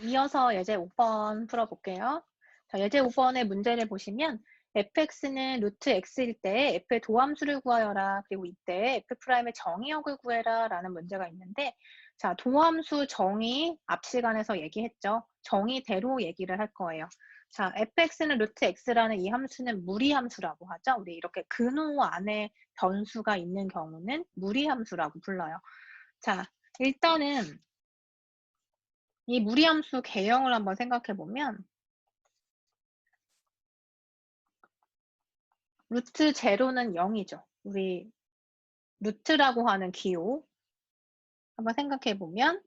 이어서 예제 5번 풀어볼게요. 자, 예제 5번의 문제를 보시면 fx는 루트 x일 때 f의 도함수를 구하여라. 그리고 이때 f'의 정의역을 구해라 라는 문제가 있는데, 자, 도함수 정의 앞 시간에서 얘기했죠. 정의대로 얘기를 할 거예요. 자, fx는 루트 x라는 이 함수는 무리함수라고 하죠. 우리 이렇게 근호 안에 변수가 있는 경우는 무리함수라고 불러요. 자, 일단은 이 무리함수 개형을 한번 생각해 보면 루트 제로는 0이죠. 우리 루트라고 하는 기호 한번 생각해 보면,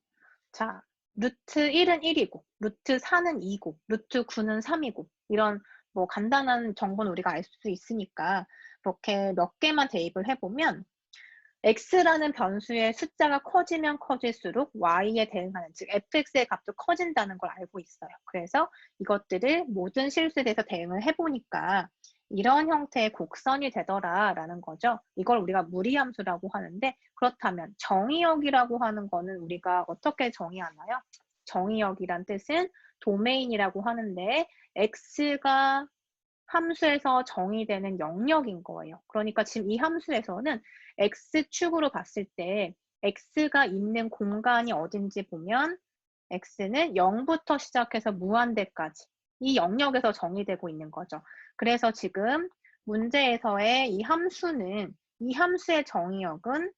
자, 루트 1은 1이고 루트 4는 2고 루트 9는 3이고 이런 뭐 간단한 정보는 우리가 알 수 있으니까 이렇게 몇 개만 대입을 해보면 x라는 변수의 숫자가 커지면 커질수록 y에 대응하는, 즉 fx의 값도 커진다는 걸 알고 있어요. 그래서 이것들을 모든 실수에 대해서 대응을 해보니까 이런 형태의 곡선이 되더라라는 거죠. 이걸 우리가 무리함수라고 하는데, 그렇다면 정의역이라고 하는 거는 우리가 어떻게 정의하나요? 정의역이란 뜻은 도메인이라고 하는데 x가 함수에서 정의되는 영역인 거예요. 그러니까 지금 이 함수에서는 x축으로 봤을 때 x가 있는 공간이 어딘지 보면 x는 0부터 시작해서 무한대까지 이 영역에서 정의되고 있는 거죠. 그래서 지금 문제에서의 이 함수는, 이 함수의 정의역은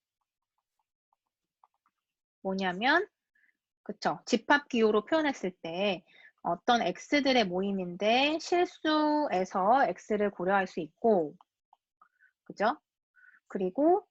뭐냐면, 그쵸, 집합기호로 표현했을 때 어떤 x들의 모임인데 실수에서 x를 고려할 수 있고, 그죠? 그리고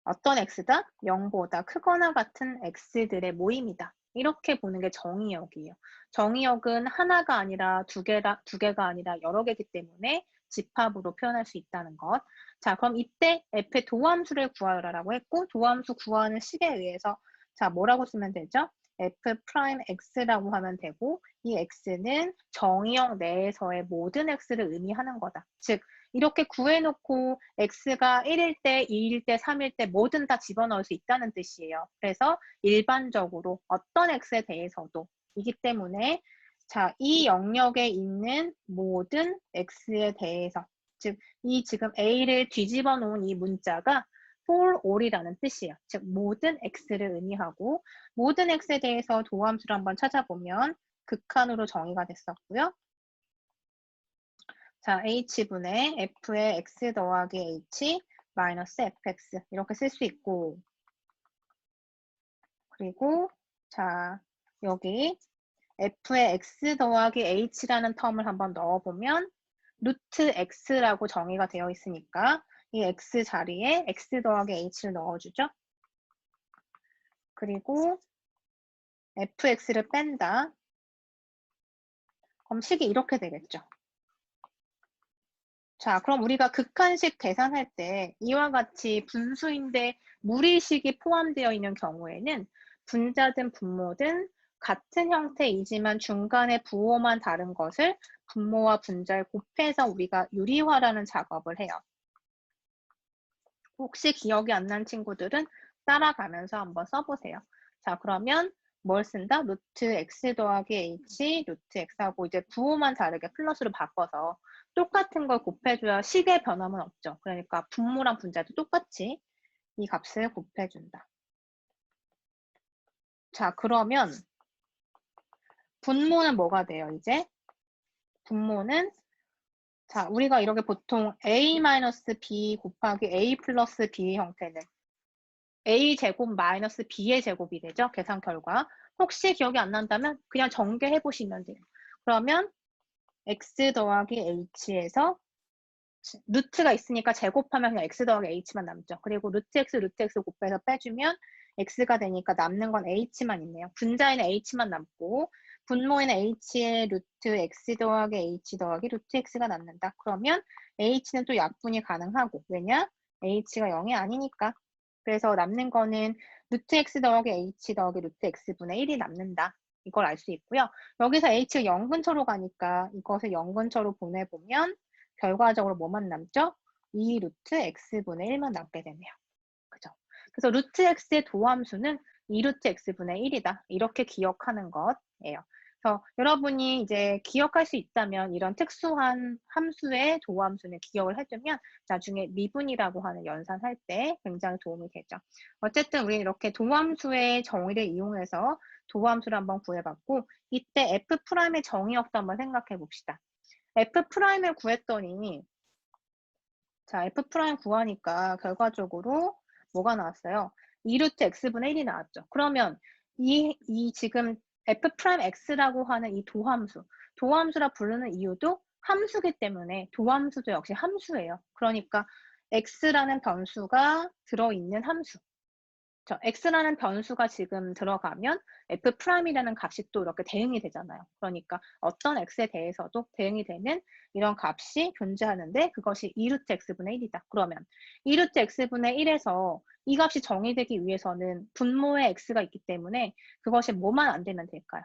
어떤 x다? 0보다 크거나 같은 x들의 모임이다. 이렇게 보는 게 정의역이에요. 정의역은 하나가 아니라 두 개가 아니라 여러 개이기 때문에 집합으로 표현할 수 있다는 것. 자, 그럼 이때 f의 도함수를 구하라고 했고, 도함수 구하는 식에 의해서 자, 뭐라고 쓰면 되죠? f'x라고 하면 되고, 이 x는 정의역 내에서의 모든 x를 의미하는 거다. 즉, 이렇게 구해놓고 x가 1일 때, 2일 때, 3일 때 뭐든 다 집어넣을 수 있다는 뜻이에요. 그래서 일반적으로 어떤 x에 대해서도 이기 때문에, 자, 이 영역에 있는 모든 x에 대해서, 즉, 이 지금 a를 뒤집어 놓은 이 문자가 for all이라는 뜻이에요. 즉, 모든 x를 의미하고, 모든 x에 대해서 도함수를 한번 찾아보면 극한으로 정의가 됐었고요. 자, h분의 f의 x 더하기 h 마이너스 fx 이렇게 쓸 수 있고, 그리고 자, 여기 f의 x 더하기 h라는 텀을 한번 넣어보면 루트 x라고 정의가 되어 있으니까 이 x 자리에 x 더하기 h를 넣어주죠. 그리고 fx를 뺀다. 그럼 식이 이렇게 되겠죠. 자, 그럼 우리가 극한식 계산할 때 이와 같이 분수인데 무리식이 포함되어 있는 경우에는 분자든 분모든 같은 형태이지만 중간에 부호만 다른 것을 분모와 분자를 곱해서 우리가 유리화라는 작업을 해요. 혹시 기억이 안 난 친구들은 따라가면서 한번 써보세요. 자, 그러면 뭘 쓴다? 루트 x 더하기 h, 루트 x하고 이제 부호만 다르게 플러스로 바꿔서 똑같은 걸 곱해줘야 식의 변함은 없죠. 그러니까 분모랑 분자도 똑같이 이 값을 곱해준다. 자, 그러면 분모는 뭐가 돼요, 이제? 분모는, 자, 우리가 이렇게 보통 a-b 곱하기 a 플러스 b의 형태는 a제곱 마이너스 b의 제곱이 되죠, 계산 결과. 혹시 기억이 안 난다면 그냥 전개해 보시면 돼요. 그러면 x 더하기 h에서 루트가 있으니까 제곱하면 그냥 x 더하기 h만 남죠. 그리고 루트 x 곱해서 빼주면 x가 되니까 남는 건 h만 있네요. 분자에는 h만 남고 분모에는 h의 루트 x 더하기 h 더하기 루트 x가 남는다. 그러면 h는 또 약분이 가능하고, 왜냐? h가 0이 아니니까. 그래서 남는 거는 루트 x 더하기 h 더하기 루트 x분의 1이 남는다. 이걸 알 수 있고요. 여기서 h가 0 근처로 가니까 이것을 0 근처로 보내보면 결과적으로 뭐만 남죠? 2 루트 x분의 1만 남게 되네요. 그죠? 그래서 루트 x의 도함수는 2 루트 x분의 1이다. 이렇게 기억하는 것이에요. 그래서 여러분이 이제 기억할 수 있다면 이런 특수한 함수의 도함수는 기억을 해두면 나중에 미분이라고 하는 연산할 때 굉장히 도움이 되죠. 어쨌든 우리는 이렇게 도함수의 정의를 이용해서 도함수를 한번 구해봤고 이때 F'의 정의역도 한번 생각해 봅시다. F'을 구했더니 자, F' 구하니까 결과적으로 뭐가 나왔어요? 2루트 x분의 1이 나왔죠. 그러면 이 지금 F'X라고 하는 이 도함수라 부르는 이유도 함수기 때문에 도함수도 역시 함수예요. 그러니까 x라는 변수가 들어있는 함수. x라는 변수가 지금 들어가면 F'이라는 값이 또 이렇게 대응이 되잖아요. 그러니까 어떤 x에 대해서도 대응이 되는 이런 값이 존재하는데 그것이 2루트 x분의 1이다. 그러면 2루트 x분의 1에서 이 값이 정의되기 위해서는 분모에 x가 있기 때문에 그것이 뭐만 안 되면 될까요?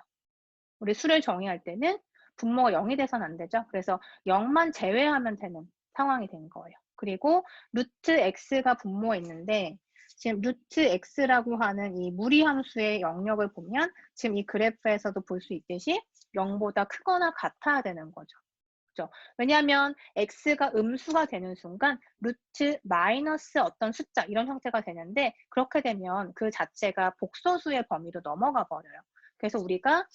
우리 수를 정의할 때는 분모가 0이 돼서는 안 되죠. 그래서 0만 제외하면 되는 상황이 된 거예요. 그리고 루트 x가 분모에 있는데 지금 루트 x라고 하는 이 무리함수의 영역을 보면 지금 이 그래프에서도 볼 수 있듯이 0보다 크거나 같아야 되는 거죠. 그죠? 왜냐하면 x가 음수가 되는 순간 루트 마이너스 어떤 숫자 이런 형태가 되는데 그렇게 되면 그 자체가 복소수의 범위로 넘어가 버려요. 그래서 우리가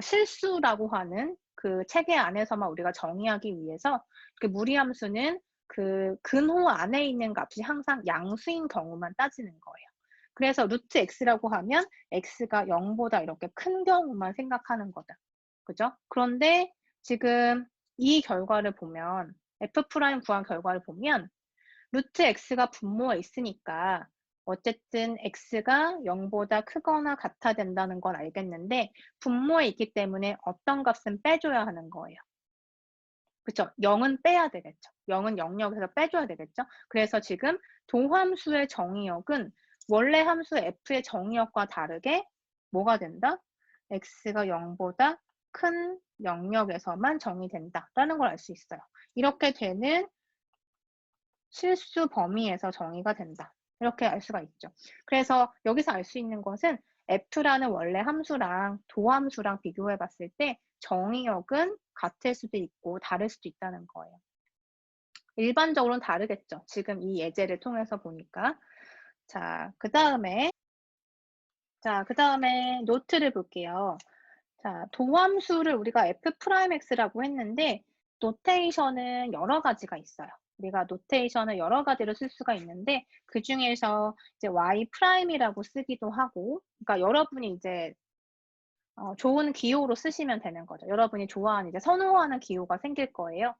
실수라고 하는 그 체계 안에서만 우리가 정의하기 위해서 그 무리함수는 그 근호 안에 있는 값이 항상 양수인 경우만 따지는 거예요. 그래서 루트 x라고 하면 x가 0보다 이렇게 큰 경우만 생각하는 거다. 그죠? 그런데 지금 이 결과를 보면 F' 구한 결과를 보면 루트 x가 분모에 있으니까 어쨌든 x가 0보다 크거나 같아 된다는 건 알겠는데 분모에 있기 때문에 어떤 값은 빼줘야 하는 거예요. 그쵸? 0은 빼야 되겠죠. 0은 영역에서 빼줘야 되겠죠. 그래서 지금 도함수의 정의역은 원래 함수 f의 정의역과 다르게 뭐가 된다? x가 0보다 큰 영역에서만 정의된다라는 걸 알 수 있어요. 이렇게 되는 실수 범위에서 정의가 된다. 이렇게 알 수가 있죠. 그래서 여기서 알 수 있는 것은 f라는 원래 함수랑 도함수랑 비교해 봤을 때 정의역은 같을 수도 있고 다를 수도 있다는 거예요. 일반적으로는 다르겠죠. 지금 이 예제를 통해서 보니까. 자, 그 다음에 노트를 볼게요. 자, 도함수를 우리가 F'X라고 했는데 노테이션은 여러 가지가 있어요. 우리가 노테이션을 여러 가지로 쓸 수가 있는데 그 중에서 이제 Y'이라고 쓰기도 하고 그러니까 여러분이 이제 좋은 기호로 쓰시면 되는 거죠. 여러분이 좋아하는 이제 선호하는 기호가 생길 거예요.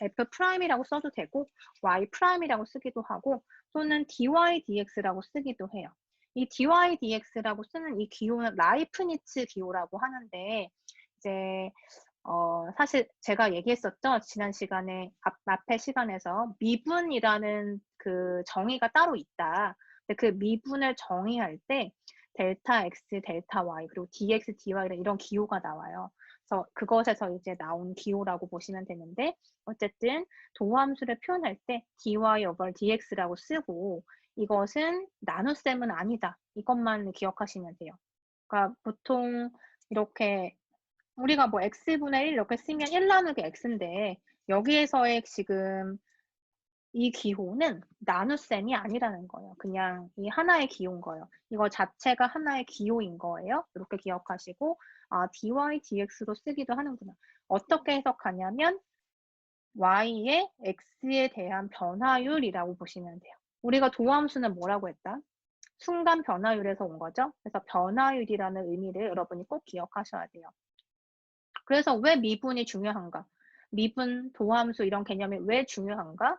F'이라고 써도 되고 Y'이라고 쓰기도 하고 또는 dydx라고 쓰기도 해요. 이 dydx라고 쓰는 이 기호는 라이프니츠 기호라고 하는데 이제 사실 제가 얘기했었죠. 지난 시간에 앞에 시간에서 미분이라는 그 정의가 따로 있다. 근데 그 미분을 정의할 때 델타 x, 델타 y 그리고 dx, dy 이런 기호가 나와요. 그래서 그것에서 이제 나온 기호라고 보시면 되는데 어쨌든 도함수를 표현할 때 dy over dx라고 쓰고 이것은 나눗셈은 아니다. 이것만 기억하시면 돼요. 그러니까 보통 이렇게 우리가 뭐 x분의 1 이렇게 쓰면 1 나누기 x인데 여기에서의 지금 이 기호는 나눗셈이 아니라는 거예요. 그냥 이 하나의 기호인 거예요. 이거 자체가 하나의 기호인 거예요. 이렇게 기억하시고 dy, dx로 쓰기도 하는구나. 어떻게 해석하냐면 y의 x에 대한 변화율이라고 보시면 돼요. 우리가 도함수는 뭐라고 했다? 순간 변화율에서 온 거죠. 그래서 변화율이라는 의미를 여러분이 꼭 기억하셔야 돼요. 그래서 왜 미분이 중요한가? 미분, 도함수 이런 개념이 왜 중요한가?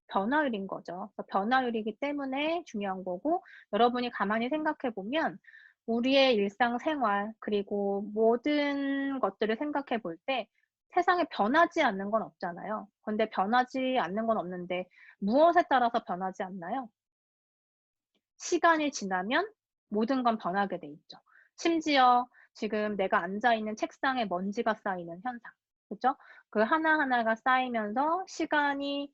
변화율인 거죠. 변화율이기 때문에 중요한 거고 여러분이 가만히 생각해 보면 우리의 일상생활 그리고 모든 것들을 생각해 볼 때 세상에 변하지 않는 건 없잖아요. 근데 변하지 않는 건 없는데 무엇에 따라서 변하지 않나요? 시간이 지나면 모든 건 변하게 돼 있죠. 심지어 지금 내가 앉아 있는 책상에 먼지가 쌓이는 현상. 그죠? 그 하나하나가 쌓이면서 시간이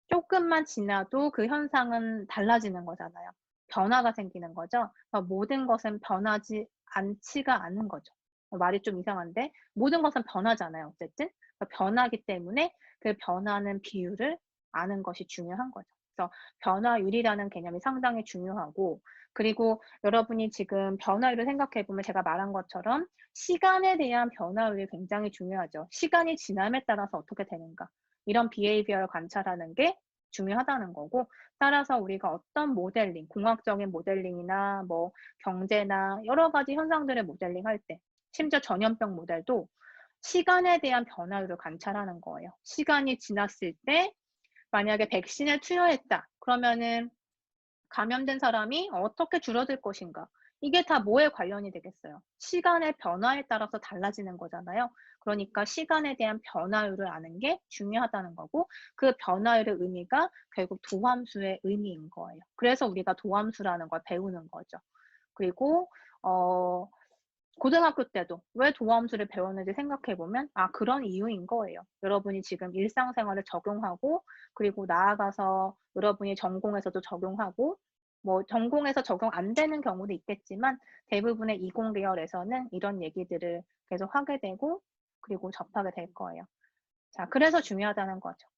조금만 지나도 그 현상은 달라지는 거잖아요. 변화가 생기는 거죠. 모든 것은 변하지 않지가 않은 거죠. 말이 좀 이상한데 모든 것은 변하잖아요. 어쨌든 변하기 때문에 그 변하는 비율을 아는 것이 중요한 거죠. 그래서 변화율이라는 개념이 상당히 중요하고 그리고 여러분이 지금 변화율을 생각해 보면 제가 말한 것처럼 시간에 대한 변화율이 굉장히 중요하죠. 시간이 지남에 따라서 어떻게 되는가. 이런 비헤이비어를 관찰하는 게 중요하다는 거고 따라서 우리가 어떤 모델링, 공학적인 모델링이나 뭐 경제나 여러 가지 현상들을 모델링할 때 심지어 전염병 모델도 시간에 대한 변화율을 관찰하는 거예요. 시간이 지났을 때 만약에 백신을 투여했다. 그러면은 감염된 사람이 어떻게 줄어들 것인가? 이게 다 뭐에 관련이 되겠어요? 시간의 변화에 따라서 달라지는 거잖아요. 그러니까 시간에 대한 변화율을 아는 게 중요하다는 거고 그 변화율의 의미가 결국 도함수의 의미인 거예요. 그래서 우리가 도함수라는 걸 배우는 거죠. 그리고 고등학교 때도 왜 도함수를 배웠는지 생각해 보면 그런 이유인 거예요. 여러분이 지금 일상생활에 적용하고 그리고 나아가서 여러분이 전공에서도 적용하고 뭐 전공에서 적용 안 되는 경우도 있겠지만 대부분의 이공 계열에서는 이런 얘기들을 계속 하게 되고 그리고 접하게 될 거예요. 자, 그래서 중요하다는 거죠.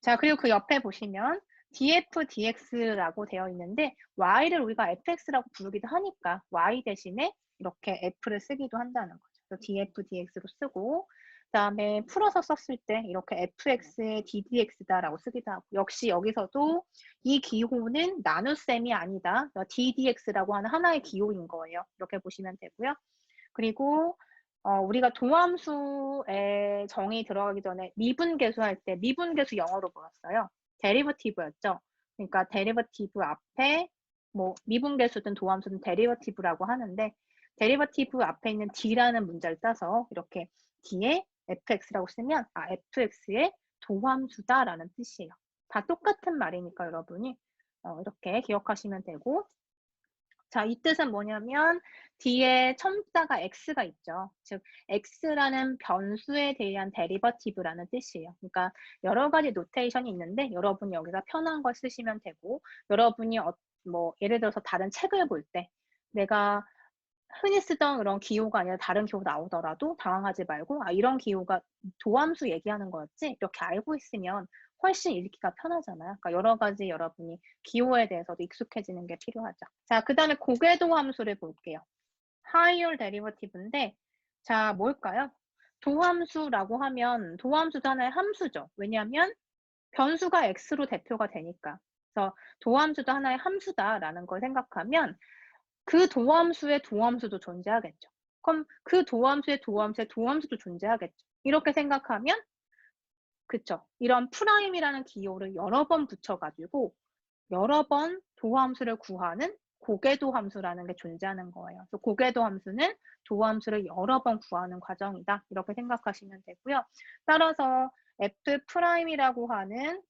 자, 그리고 그 옆에 보시면 df, dx라고 되어 있는데 y를 우리가 fx라고 부르기도 하니까 y 대신에 이렇게 f를 쓰기도 한다는 거죠. 그래서 df, dx로 쓰고 그다음에 풀어서 썼을 때 이렇게 fx의 ddx다라고 쓰기도 하고 역시 여기서도 이 기호는 나눗셈이 아니다. ddx라고 하는 하나의 기호인 거예요. 이렇게 보시면 되고요. 그리고 우리가 도함수의 정의 들어가기 전에 미분계수 할 때 미분계수 영어로 뭐였어요? 데리버티브였죠. 그러니까 데리버티브 앞에 뭐 미분계수든 도함수든 데리버티브라고 하는데 데리버티브 앞에 있는 d라는 문자를 따서 이렇게 d에 fx라고 쓰면 fx의 도함수다라는 뜻이에요. 다 똑같은 말이니까 여러분이 이렇게 기억하시면 되고 자, 이 뜻은 뭐냐면 뒤에 첨자가 x가 있죠. 즉 x라는 변수에 대한 데리버티브라는 뜻이에요. 그러니까 여러 가지 노테이션이 있는데 여러분이 여기서 편한 걸 쓰시면 되고 여러분이 뭐 예를 들어서 다른 책을 볼 때 내가 흔히 쓰던 그런 기호가 아니라 다른 기호 나오더라도 당황하지 말고 이런 기호가 도함수 얘기하는 거였지 이렇게 알고 있으면 훨씬 읽기가 편하잖아요. 그러니까 여러 가지 여러분이 기호에 대해서도 익숙해지는 게 필요하죠. 자, 그 다음에 고궤도 함수를 볼게요. higher derivative인데 자, 뭘까요? 도함수라고 하면 도함수도 하나의 함수죠. 왜냐하면 변수가 x로 대표가 되니까. 그래서 도함수도 하나의 함수다라는 걸 생각하면 그 도함수의 도함수도 존재하겠죠. 그럼 그 도함수의 도함수의 도함수도 존재하겠죠. 이렇게 생각하면 그쵸. 이런 프라임이라는 기호를 여러 번 붙여가지고 여러 번 도함수를 구하는 고궤도 함수라는 게 존재하는 거예요. 그래서 고궤도 함수는 도함수를 여러 번 구하는 과정이다. 이렇게 생각하시면 되고요. 따라서 F'이라고 하는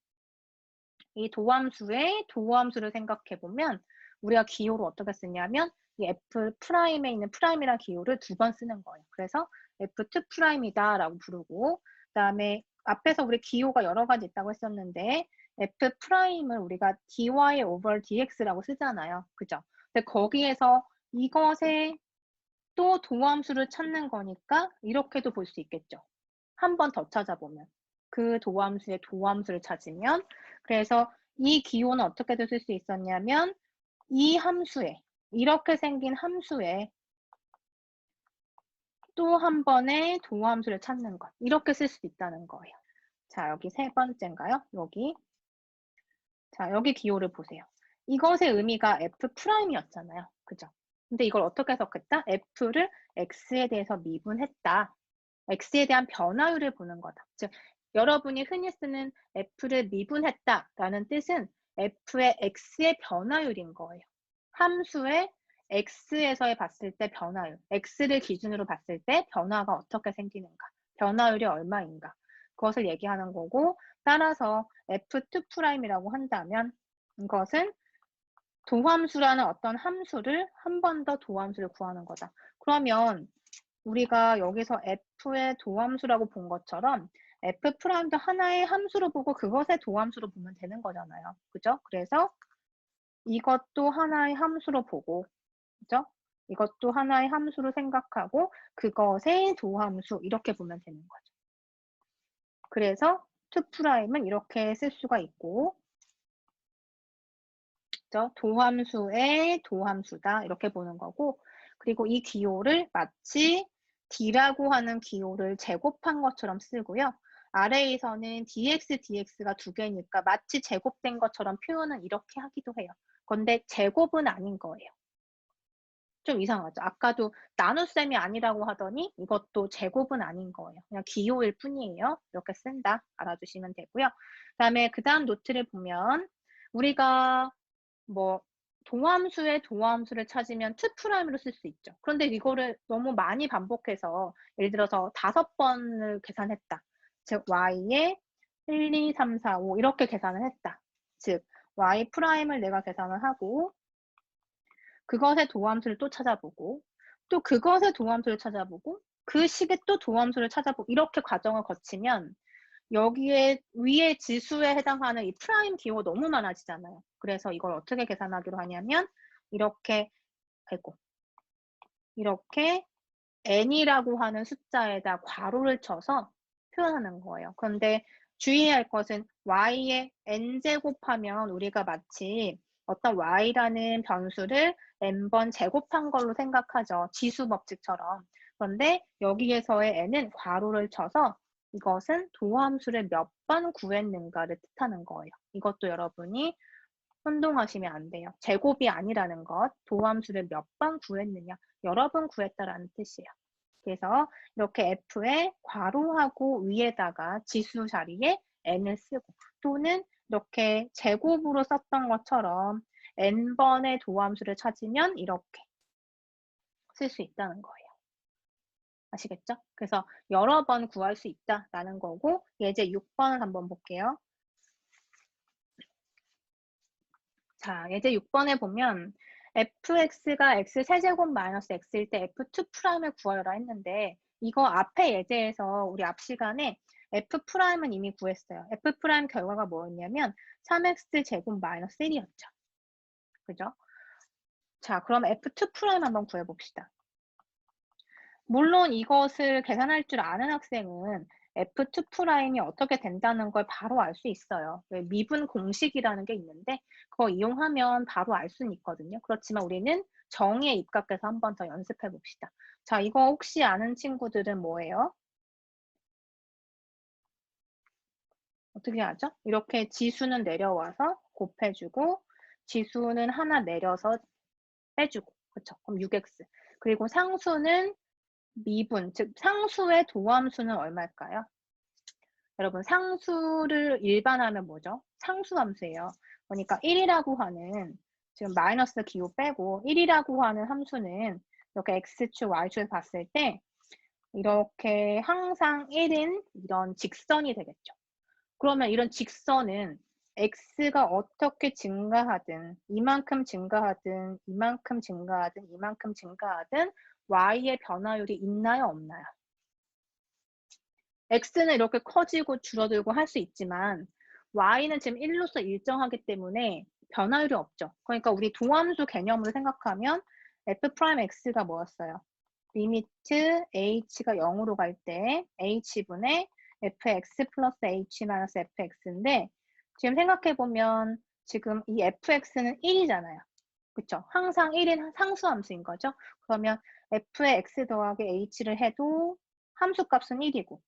이 도함수의 도함수를 생각해 보면 우리가 기호를 어떻게 쓰냐면 이 F'에 있는 프라임이라는 기호를 두 번 쓰는 거예요. 그래서 F2'이다라고 부르고 그다음에 앞에서 우리 기호가 여러 가지 있다고 했었는데 F'을 우리가 dy over dx라고 쓰잖아요. 그죠? 근데 거기에서 이것의 또 도함수를 찾는 거니까 이렇게도 볼 수 있겠죠. 한 번 더 찾아보면 그 도함수의 도함수를 찾으면 그래서 이 기호는 어떻게도 쓸 수 있었냐면 이 함수에 이렇게 생긴 함수에 또 한 번의 도함수를 찾는 것 이렇게 쓸 수 있다는 거예요. 자, 여기 세 번째인가요? 여기 자, 여기 기호를 보세요. 이것의 의미가 F'이었잖아요. 그죠? 근데 이걸 어떻게 해석했다? F를 X에 대해서 미분했다. X에 대한 변화율을 보는 거다. 즉, 여러분이 흔히 쓰는 F를 미분했다라는 뜻은 F의 X의 변화율인 거예요. 함수의 X에서의 봤을 때 변화율, X를 기준으로 봤을 때 변화가 어떻게 생기는가, 변화율이 얼마인가, 그것을 얘기하는 거고, 따라서 F2'이라고 한다면 이것은 도함수라는 어떤 함수를 한 번 더 도함수를 구하는 거다. 그러면 우리가 여기서 F의 도함수라고 본 것처럼 F'도 하나의 함수로 보고 그것의 도함수로 보면 되는 거잖아요. 그죠? 그래서 이것도 하나의 함수로 보고, 그죠? 이것도 하나의 함수로 생각하고 그것의 도함수 이렇게 보면 되는 거죠. 그래서 2'은 이렇게 쓸 수가 있고 그죠? 도함수의 도함수다 이렇게 보는 거고 그리고 이 기호를 마치 d라고 하는 기호를 제곱한 것처럼 쓰고요. 아래에서는 dx, dx가 두 개니까 마치 제곱된 것처럼 표현은 이렇게 하기도 해요. 그런데 제곱은 아닌 거예요. 좀 이상하죠? 아까도 나눗셈이 아니라고 하더니 이것도 제곱은 아닌 거예요. 그냥 기호일 뿐이에요. 이렇게 쓴다. 알아주시면 되고요. 그다음에 그다음 노트를 보면 우리가 뭐 도함수의 도함수를 찾으면 2'으로 쓸 수 있죠. 그런데 이거를 너무 많이 반복해서 예를 들어서 5번을 계산했다. 즉 y에 1, 2, 3, 4, 5 이렇게 계산을 했다. 즉 y'을 내가 계산을 하고 그것의 도함수를 또 찾아보고 또 그것의 도함수를 찾아보고 그 식의 또 도함수를 찾아보고 이렇게 과정을 거치면 여기에 위에 지수에 해당하는 이 프라임 기호가 너무 많아지잖아요. 그래서 이걸 어떻게 계산하기로 하냐면 이렇게 아이고 이렇게 n이라고 하는 숫자에다 괄호를 쳐서 표현하는 거예요. 그런데 주의해야 할 것은 y에 n제곱하면 우리가 마치 어떤 y라는 변수를 n번 제곱한 걸로 생각하죠. 지수 법칙처럼. 그런데 여기에서의 n은 괄호를 쳐서 이것은 도함수를 몇 번 구했는가를 뜻하는 거예요. 이것도 여러분이 혼동하시면 안 돼요. 제곱이 아니라는 것, 도함수를 몇 번 구했느냐, 여러 번 구했다라는 뜻이에요. 그래서 이렇게 F에 괄호하고 위에다가 지수 자리에 n을 쓰고 또는 이렇게 제곱으로 썼던 것처럼 n번의 도함수를 찾으면 이렇게 쓸 수 있다는 거예요. 아시겠죠? 그래서 여러 번 구할 수 있다라는 거고 예제 6번을 한번 볼게요. 자, 예제 6번에 보면 fx가 x 세제곱 마이너스 x일 때 f2'을 구하여라 했는데 이거 앞에 예제에서 우리 앞 시간에 f'은 이미 구했어요. f' 결과가 뭐였냐면 3x 제곱 마이너스 1이었죠. 그죠? 자, 그럼 f2' 한번 구해봅시다. 물론 이것을 계산할 줄 아는 학생은 f2'이 어떻게 된다는 걸 바로 알 수 있어요. 왜 미분 공식이라는 게 있는데 그거 이용하면 바로 알 수는 있거든요. 그렇지만 우리는 정의에 입각해서 한 번 더 연습해 봅시다. 자, 이거 혹시 아는 친구들은 뭐예요? 어떻게 하죠? 이렇게 지수는 내려와서 곱해주고 지수는 하나 내려서 빼주고 그렇죠? 그럼 6x 그리고 상수는 미분, 즉 상수의 도함수는 얼마일까요? 여러분 상수를 일반하면 뭐죠? 상수함수예요. 그러니까 1이라고 하는 지금 마이너스 기호 빼고 1이라고 하는 함수는 이렇게 x축, y축을 봤을 때 이렇게 항상 1인 이런 직선이 되겠죠. 그러면 이런 직선은 x가 어떻게 증가하든 이만큼 증가하든 이만큼 증가하든 이만큼 증가하든 y의 변화율이 있나요? 없나요? x는 이렇게 커지고 줄어들고 할 수 있지만 y는 지금 1로서 일정하기 때문에 변화율이 없죠. 그러니까 우리 도함수 개념으로 생각하면 f'x가 뭐였어요? 리미트 h가 0으로 갈 때 h분의 fx 플러스 h 마이너스 fx인데 지금 생각해보면 지금 이 fx는 1이잖아요. 그쵸? 항상 1인 상수함수인 거죠. 그러면 f의 x 더하기 h를 해도 함수값은 1이고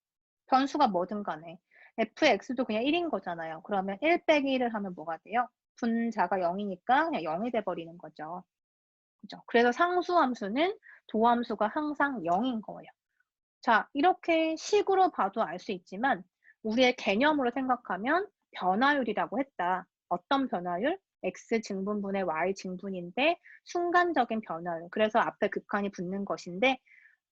변수가 뭐든 간에 fx도 그냥 1인 거잖아요. 그러면 1 빼기 1을 하면 뭐가 돼요? 분자가 0이니까 그냥 0이 돼버리는 거죠. 그죠? 그래서 상수함수는 도함수가 항상 0인 거예요. 자, 이렇게 식으로 봐도 알 수 있지만 우리의 개념으로 생각하면 변화율이라고 했다. 어떤 변화율? x 증분분의 y 증분인데 순간적인 변화율. 그래서 앞에 극한이 붙는 것인데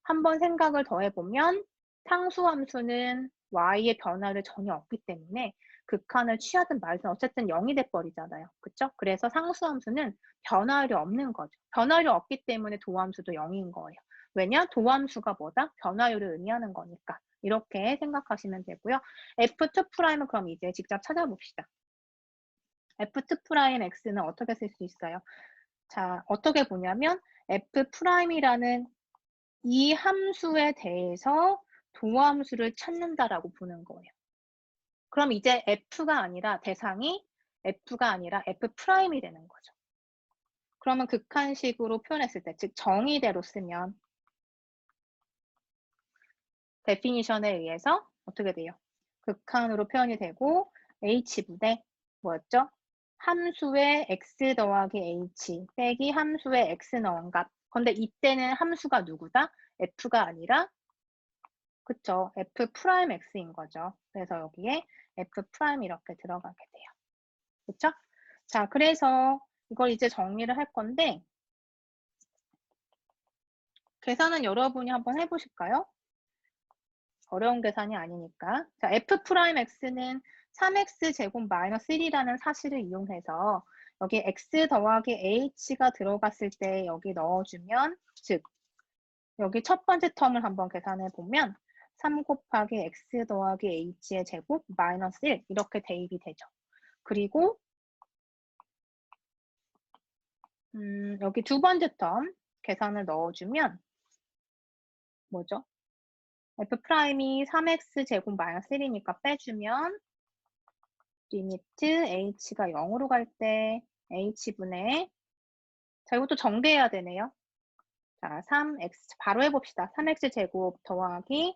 한번 생각을 더 해보면 상수함수는 y의 변화를 전혀 없기 때문에 극한을 취하든 말든 어쨌든 0이 돼버리잖아요. 그쵸? 그래서 상수함수는 변화율이 없는 거죠. 변화율이 없기 때문에 도함수도 0인 거예요. 왜냐? 도함수가 뭐다? 변화율을 의미하는 거니까. 이렇게 생각하시면 되고요. f2'은 그럼 이제 직접 찾아봅시다. f2'x는 어떻게 쓸 수 있어요? 자, 어떻게 보냐면 F'이라는 이 함수에 대해서 도함수를 찾는다라고 보는 거예요. 그럼 이제 F가 아니라 대상이 F가 아니라 F'이 되는 거죠. 그러면 극한식으로 표현했을 때, 즉 정의대로 쓰면 데피니션에 의해서 어떻게 돼요? 극한으로 표현이 되고 H분의 뭐였죠? 함수의 x 더하기 h 빼기 함수의 x 넣은 값. 근데 이때는 함수가 누구다? f가 아니라 그쵸? f'x인 거죠. 그래서 여기에 f' 이렇게 들어가게 돼요. 그쵸? 자, 그래서 이걸 이제 정리를 할 건데 계산은 여러분이 한번 해보실까요? 어려운 계산이 아니니까. 자, f'x는 3x 제곱 마이너스 1이라는 사실을 이용해서 여기 x 더하기 h가 들어갔을 때 여기 넣어주면, 즉 여기 첫 번째 텀을 한번 계산해 보면 3 곱하기 x 더하기 h의 제곱 마이너스 1 이렇게 대입이 되죠. 그리고 여기 두 번째 텀 계산을 넣어주면 뭐죠? f'이 3x 제곱 마이너스 1이니까 빼주면 리미트 h가 0으로 갈 때 h분의, 자 이것도 전개해야 되네요. 자 3x 바로 해봅시다. 3x 제곱 더하기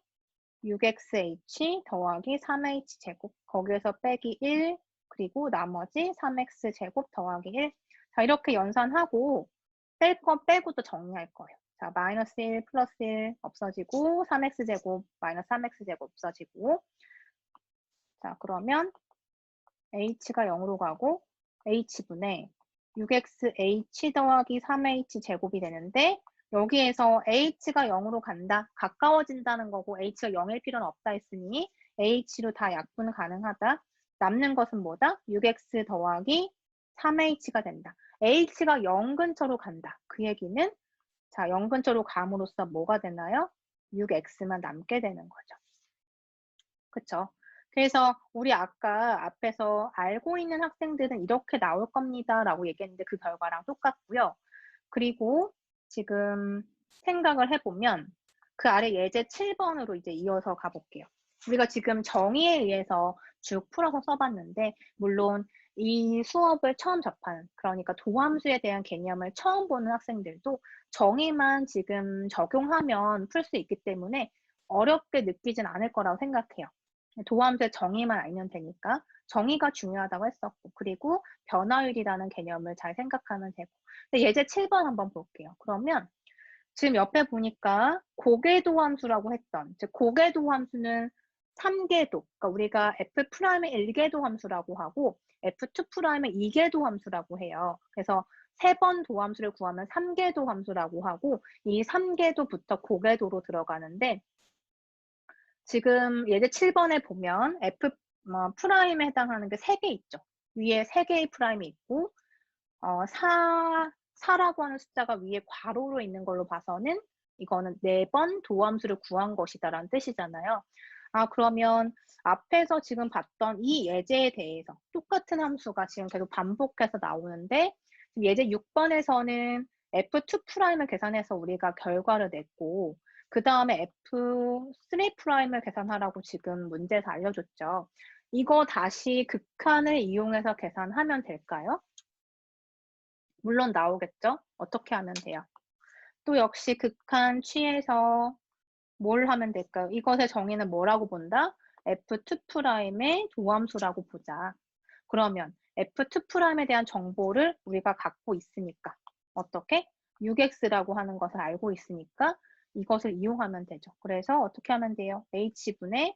6xh 더하기 3h 제곱 거기에서 빼기 1 그리고 나머지 3x 제곱 더하기 1. 자 이렇게 연산하고 뺄 거 빼고 또 정리할 거예요. 자 마이너스 1 플러스 1 없어지고 3x 제곱 마이너스 3x 제곱 없어지고, 자 그러면 h가 0으로 가고 h분의 6xh 더하기 3h 제곱이 되는데 여기에서 h가 0으로 간다, 가까워진다는 거고 h가 0일 필요는 없다 했으니 h로 다 약분 가능하다. 남는 것은 뭐다? 6x 더하기 3h가 된다. h가 0 근처로 간다. 그 얘기는 자 0 근처로 감으로써 뭐가 되나요? 6x만 남게 되는 거죠. 그쵸? 그래서 우리 아까 앞에서 알고 있는 학생들은 이렇게 나올 겁니다 라고 얘기했는데 그 결과랑 똑같고요. 그리고 지금 생각을 해보면 그 아래 예제 7번으로 이제 이어서 가볼게요. 우리가 지금 정의에 의해서 쭉 풀어서 써봤는데 물론 이 수업을 처음 접하는, 그러니까 도함수에 대한 개념을 처음 보는 학생들도 정의만 지금 적용하면 풀 수 있기 때문에 어렵게 느끼진 않을 거라고 생각해요. 도함수의 정의만 알면 되니까 정의가 중요하다고 했었고, 그리고 변화율이라는 개념을 잘 생각하면 되고. 근데 예제 7번 한번 볼게요. 그러면 지금 옆에 보니까 고궤도 함수라고 했던, 즉 고궤도 함수는 3궤도, 그러니까 우리가 F'의 1궤도 함수라고 하고 F2'의 2궤도 함수라고 해요. 그래서 3번 도함수를 구하면 3궤도 함수라고 하고 이 3궤도부터 고궤도로 들어가는데 지금 예제 7번에 보면 F 프라임에 해당하는 게 3개 있죠. 위에 3개의 프라임이 있고 4라고 하는 숫자가 위에 괄호로 있는 걸로 봐서는 이거는 4번 도함수를 구한 것이다라는 뜻이잖아요. 아 그러면 앞에서 지금 봤던 이 예제에 대해서 똑같은 함수가 지금 계속 반복해서 나오는데 예제 6번에서는 F2'을 계산해서 우리가 결과를 냈고 그 다음에 F3'을 계산하라고 지금 문제에서 알려줬죠. 이거 다시 극한을 이용해서 계산하면 될까요? 물론 나오겠죠? 어떻게 하면 돼요? 또 역시 극한 취해서 뭘 하면 될까요? 이것의 정의는 뭐라고 본다? F2'의 도함수라고 보자. 그러면 F2'에 대한 정보를 우리가 갖고 있으니까 어떻게? 6x라고 하는 것을 알고 있으니까 이것을 이용하면 되죠. 그래서 어떻게 하면 돼요? h분의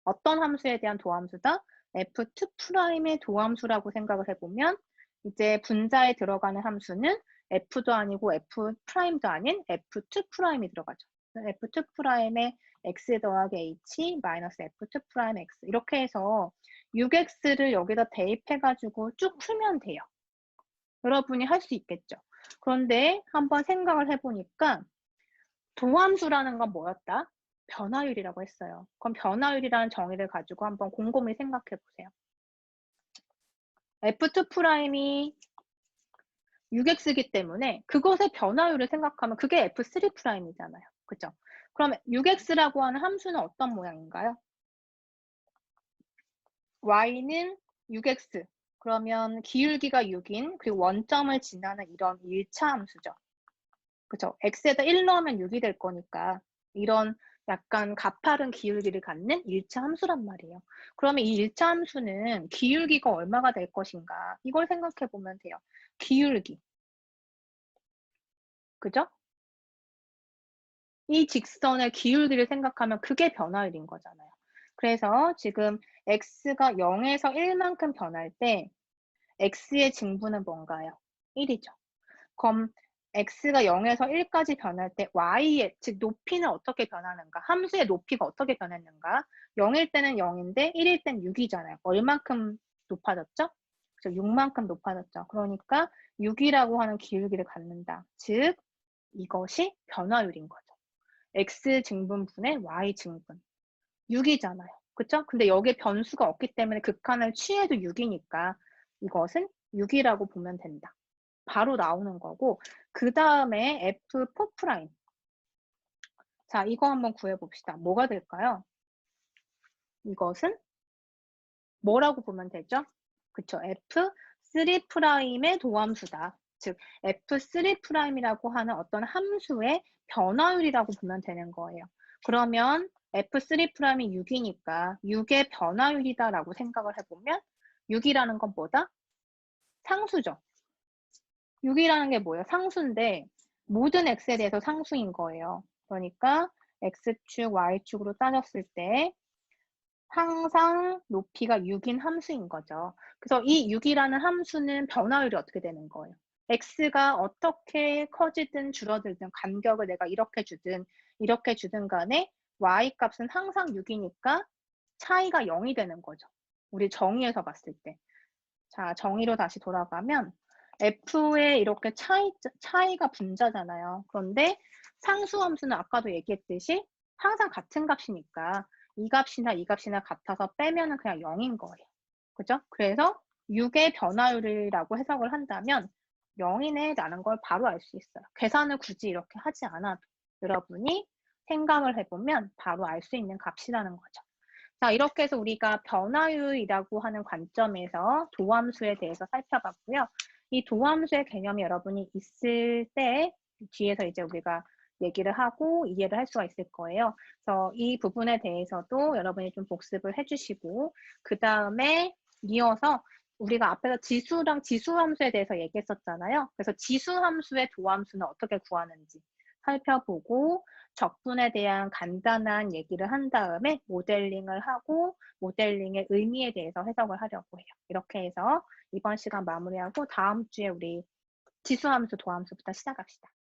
어떤 함수에 대한 도함수다? F2'의 도함수라고 생각을 해보면 이제 분자에 들어가는 함수는 F도 아니고 F'도 아닌 F2'이 들어가죠. F2'의 x 더하기 h 마이너스 F2'x 이렇게 해서 6x를 여기다 대입해가지고 쭉 풀면 돼요. 여러분이 할 수 있겠죠. 그런데 한번 생각을 해보니까 도함수라는 건 뭐였다? 변화율이라고 했어요. 그럼 변화율이라는 정의를 가지고 한번 곰곰이 생각해 보세요. F2'이 6x이기 때문에 그것의 변화율을 생각하면 그게 f3'이잖아요. 그죠? 그러면 6x라고 하는 함수는 어떤 모양인가요? y는 6x. 그러면 기울기가 6인 그리고 원점을 지나는 이런 1차 함수죠. 그죠? x에다 1 넣으면 6이 될 거니까 이런 약간 가파른 기울기를 갖는 1차 함수란 말이에요. 그러면 이 1차 함수는 기울기가 얼마가 될 것인가? 이걸 생각해 보면 돼요. 기울기. 그죠? 이 직선의 기울기를 생각하면 그게 변화율인 거잖아요. 그래서 지금 x가 0에서 1만큼 변할 때 x의 증부는 뭔가요? 1이죠. 그럼 x가 0에서 1까지 변할 때 y의 즉 높이는 어떻게 변하는가? 함수의 높이가 어떻게 변했는가? 0일 때는 0인데 1일 땐 6이잖아요. 얼만큼 높아졌죠? 그래서 6만큼 높아졌죠. 그러니까 6이라고 하는 기울기를 갖는다. 즉 이것이 변화율인 거죠. x 증분분의 y 증분. 6이잖아요. 그쵸? 근데 여기에 변수가 없기 때문에 극한을 취해도 6이니까 이것은 6이라고 보면 된다. 바로 나오는 거고 그 다음에 F4'. 자, 이거 한번 구해봅시다. 뭐가 될까요? 이것은 뭐라고 보면 되죠? 그쵸? F3'의 도함수다. 즉 F3'이라고 하는 어떤 함수의 변화율이라고 보면 되는 거예요. 그러면 F3'이 6이니까 6의 변화율이다라고 생각을 해보면 6이라는 건 뭐다? 상수죠. 6이라는 게 뭐예요? 상수인데 모든 x에 대해서 상수인 거예요. 그러니까 x축, y축으로 따졌을 때 항상 높이가 6인 함수인 거죠. 그래서 이 6이라는 함수는 변화율이 어떻게 되는 거예요? x가 어떻게 커지든 줄어들든 간격을 내가 이렇게 주든 간에 y 값은 항상 6이니까 차이가 0이 되는 거죠. 우리 정의에서 봤을 때. 자, 정의로 다시 돌아가면 f에 이렇게 차이가 분자잖아요. 그런데 상수함수는 아까도 얘기했듯이 항상 같은 값이니까 이 값이나 같아서 빼면은 그냥 0인 거예요. 그죠? 그래서 6의 변화율이라고 해석을 한다면 0이네 라는 걸 바로 알 수 있어요. 계산을 굳이 이렇게 하지 않아도 여러분이 생각을 해보면 바로 알 수 있는 값이라는 거죠. 자, 이렇게 해서 우리가 변화율이라고 하는 관점에서 도함수에 대해서 살펴봤고요. 이 도함수의 개념이 여러분이 있을 때 뒤에서 이제 우리가 얘기를 하고 이해를 할 수가 있을 거예요. 그래서 이 부분에 대해서도 여러분이 좀 복습을 해주시고 그 다음에 이어서 우리가 앞에서 지수랑 지수함수에 대해서 얘기했었잖아요. 그래서 지수함수의 도함수는 어떻게 구하는지 살펴보고 적분에 대한 간단한 얘기를 한 다음에 모델링을 하고 모델링의 의미에 대해서 해석을 하려고 해요. 이렇게 해서 이번 시간 마무리하고 다음 주에 우리 지수함수, 도함수부터 시작합시다.